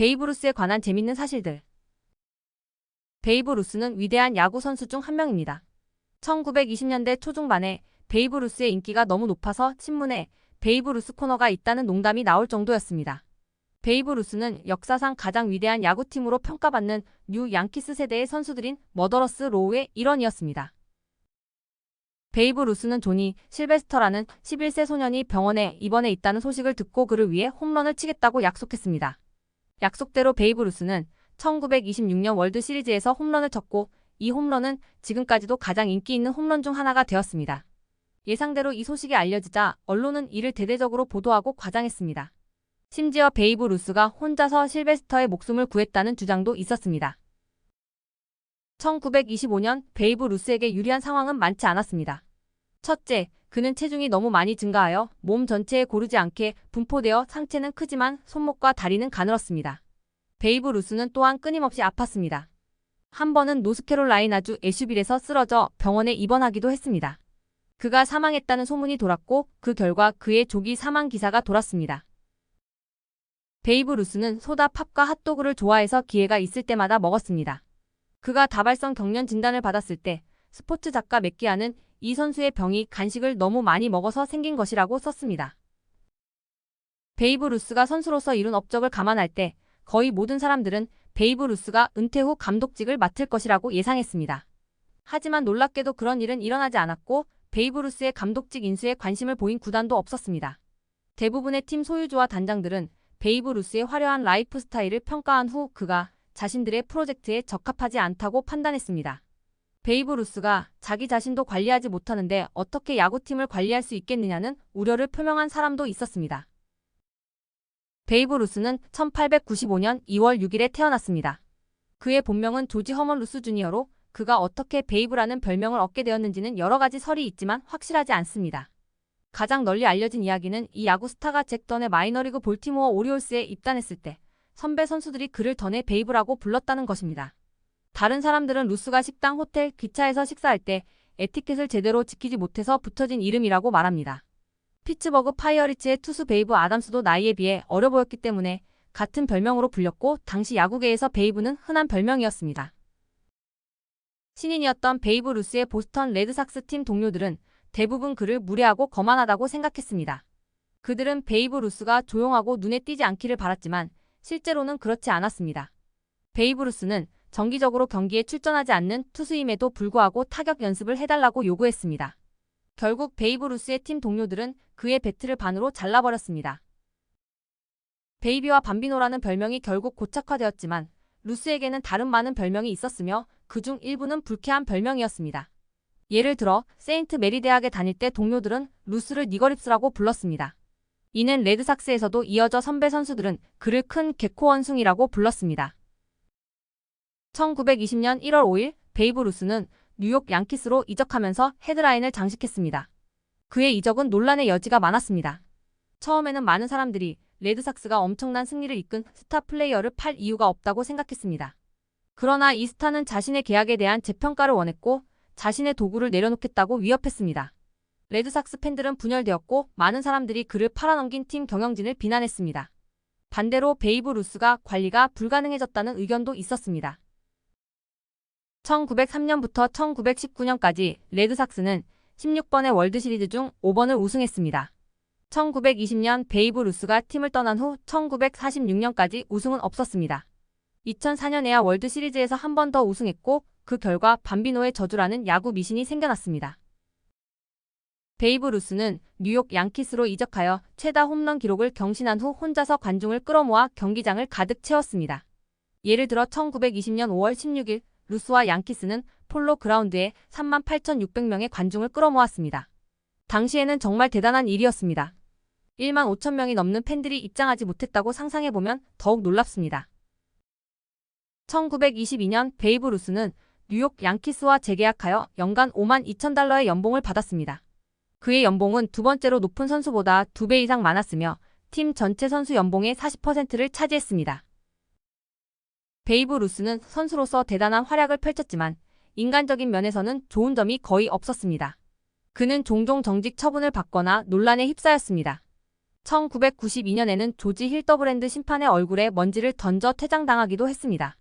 베이브 루스에 관한 재밌는 사실들. 베이브 루스는 위대한 야구 선수 중 한 명입니다. 1920년대 초중반에 베이브 루스의 인기가 너무 높아서 신문에 베이브 루스 코너가 있다는 농담이 나올 정도였습니다. 베이브 루스는 역사상 가장 위대한 야구팀으로 평가받는 뉴 양키스 세대의 선수들인 머더러스 로우의 일원이었습니다. 베이브 루스는 조니 실베스터라는 11세 소년이 병원에 입원해 있다는 소식을 듣고 그를 위해 홈런을 치겠다고 약속했습니다. 약속대로 베이브 루스는 1926년 월드 시리즈에서 홈런을 쳤고 이 홈런은 지금까지도 가장 인기 있는 홈런 중 하나가 되었습니다. 예상대로 이 소식이 알려지자 언론은 이를 대대적으로 보도하고 과장했습니다. 심지어 베이브 루스가 혼자서 실베스터의 목숨을 구했다는 주장도 있었습니다. 1925년 베이브 루스에게 유리한 상황은 많지 않았습니다. 첫째, 그는 체중이 너무 많이 증가하여 몸 전체에 고르지 않게 분포되어 상체는 크지만 손목과 다리는 가늘었습니다. 베이브 루스는 또한 끊임없이 아팠습니다. 한 번은 노스캐롤라이나주 애슈빌에서 쓰러져 병원에 입원하기도 했습니다. 그가 사망했다는 소문이 돌았고 그 결과 그의 조기 사망 기사가 돌았습니다. 베이브 루스는 소다, 팝과 핫도그를 좋아해서 기회가 있을 때마다 먹었습니다. 그가 다발성 경련 진단을 받았을 때 스포츠 작가 맥기아는 이 선수의 병이 간식을 너무 많이 먹어서 생긴 것이라고 썼습니다. 베이브 루스가 선수로서 이룬 업적을 감안할 때 거의 모든 사람들은 베이브 루스가 은퇴 후 감독직을 맡을 것이라고 예상했습니다. 하지만 놀랍게도 그런 일은 일어나지 않았고 베이브 루스의 감독직 인수에 관심을 보인 구단도 없었습니다. 대부분의 팀 소유주와 단장들은 베이브 루스의 화려한 라이프 스타일을 평가한 후 그가 자신들의 프로젝트에 적합하지 않다고 판단했습니다. 베이브 루스가 자기 자신도 관리하지 못하는데 어떻게 야구팀을 관리할 수 있겠느냐는 우려를 표명한 사람도 있었습니다. 베이브 루스는 1895년 2월 6일에 태어났습니다. 그의 본명은 조지 허먼 루스 주니어로 그가 어떻게 베이브라는 별명을 얻게 되었는지는 여러 가지 설이 있지만 확실하지 않습니다. 가장 널리 알려진 이야기는 이 야구 스타가 잭 던의 마이너리그 볼티모어 오리올스에 입단했을 때 선배 선수들이 그를 던의 베이브라고 불렀다는 것입니다. 다른 사람들은 루스가 식당, 호텔, 기차에서 식사할 때 에티켓을 제대로 지키지 못해서 붙여진 이름이라고 말합니다. 피츠버그 파이어리츠의 투수 베이브 아담스도 나이에 비해 어려 보였기 때문에 같은 별명으로 불렸고 당시 야구계에서 베이브는 흔한 별명이었습니다. 신인이었던 베이브 루스의 보스턴 레드삭스 팀 동료들은 대부분 그를 무례하고 거만하다고 생각했습니다. 그들은 베이브 루스가 조용하고 눈에 띄지 않기를 바랐지만 실제로는 그렇지 않았습니다. 베이브 루스는 정기적으로 경기에 출전하지 않는 투수임에도 불구하고 타격 연습을 해달라고 요구했습니다. 결국 베이브 루스의 팀 동료들은 그의 배트를 반으로 잘라버렸습니다. 베이비와 밤비노라는 별명이 결국 고착화되었지만 루스에게는 다른 많은 별명이 있었으며 그중 일부는 불쾌한 별명이었습니다. 예를 들어 세인트 메리 대학에 다닐 때 동료들은 루스를 니거립스라고 불렀습니다. 이는 레드삭스에서도 이어져 선배 선수들은 그를 큰 개코 원숭이라고 불렀습니다. 1920년 1월 5일 베이브 루스는 뉴욕 양키스로 이적하면서 헤드라인을 장식했습니다. 그의 이적은 논란의 여지가 많았습니다. 처음에는 많은 사람들이 레드삭스가 엄청난 승리를 이끈 스타 플레이어를 팔 이유가 없다고 생각했습니다. 그러나 이 스타는 자신의 계약에 대한 재평가를 원했고 자신의 도구를 내려놓겠다고 위협했습니다. 레드삭스 팬들은 분열되었고 많은 사람들이 그를 팔아넘긴 팀 경영진을 비난했습니다. 반대로 베이브 루스가 관리가 불가능해졌다는 의견도 있었습니다. 1903년부터 1919년까지 레드삭스는 16번의 월드시리즈 중 5번을 우승했습니다. 1920년 베이브 루스가 팀을 떠난 후 1946년까지 우승은 없었습니다. 2004년에야 월드시리즈에서 한 번 더 우승했고 그 결과 밤비노의 저주라는 야구 미신이 생겨났습니다. 베이브 루스는 뉴욕 양키스로 이적하여 최다 홈런 기록을 경신한 후 혼자서 관중을 끌어모아 경기장을 가득 채웠습니다. 예를 들어 1920년 5월 16일 루스와 양키스는 폴로 그라운드에 38,600명의 관중을 끌어모았습니다. 당시에는 정말 대단한 일이었습니다. 1만 5천 명이 넘는 팬들이 입장하지 못했다고 상상해보면 더욱 놀랍습니다. 1922년 베이브 루스는 뉴욕 양키스와 재계약하여 연간 5만 2천 달러의 연봉을 받았습니다. 그의 연봉은 두 번째로 높은 선수보다 2배 이상 많았으며 팀 전체 선수 연봉의 40%를 차지했습니다. 베이브 루스는 선수로서 대단한 활약을 펼쳤지만 인간적인 면에서는 좋은 점이 거의 없었습니다. 그는 종종 정직 처분을 받거나 논란에 휩싸였습니다. 1992년에는 조지 힐더브랜드 심판의 얼굴에 먼지를 던져 퇴장당하기도 했습니다.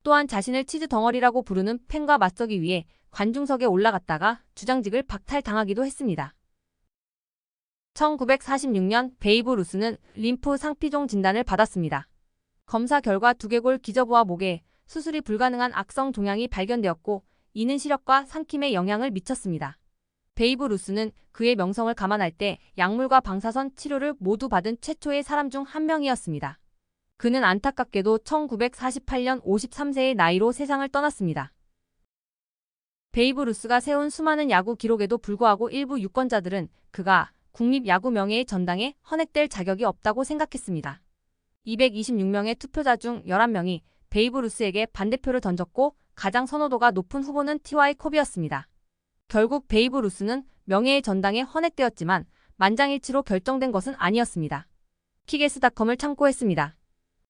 또한 자신을 치즈 덩어리라고 부르는 팬과 맞서기 위해 관중석에 올라갔다가 주장직을 박탈당하기도 했습니다. 1946년 베이브 루스는 림프 상피종 진단을 받았습니다. 검사 결과 두개골 기저부와 목에 수술이 불가능한 악성 종양이 발견되었고 이는 시력과 삼킴에 영향을 미쳤습니다. 베이브 루스는 그의 명성을 감안할 때 약물과 방사선 치료를 모두 받은 최초의 사람 중 한 명이었습니다. 그는 안타깝게도 1948년 53세의 나이로 세상을 떠났습니다. 베이브 루스가 세운 수많은 야구 기록에도 불구하고 일부 유권자들은 그가 국립야구 명예의 전당에 헌액될 자격이 없다고 생각했습니다. 226명의 투표자 중 11명이 베이브 루스에게 반대표를 던졌고 가장 선호도가 높은 후보는 T.Y. 콥이었습니다. 결국 베이브 루스는 명예의 전당에 헌액되었지만 만장일치로 결정된 것은 아니었습니다. 키게스닷컴을 참고했습니다.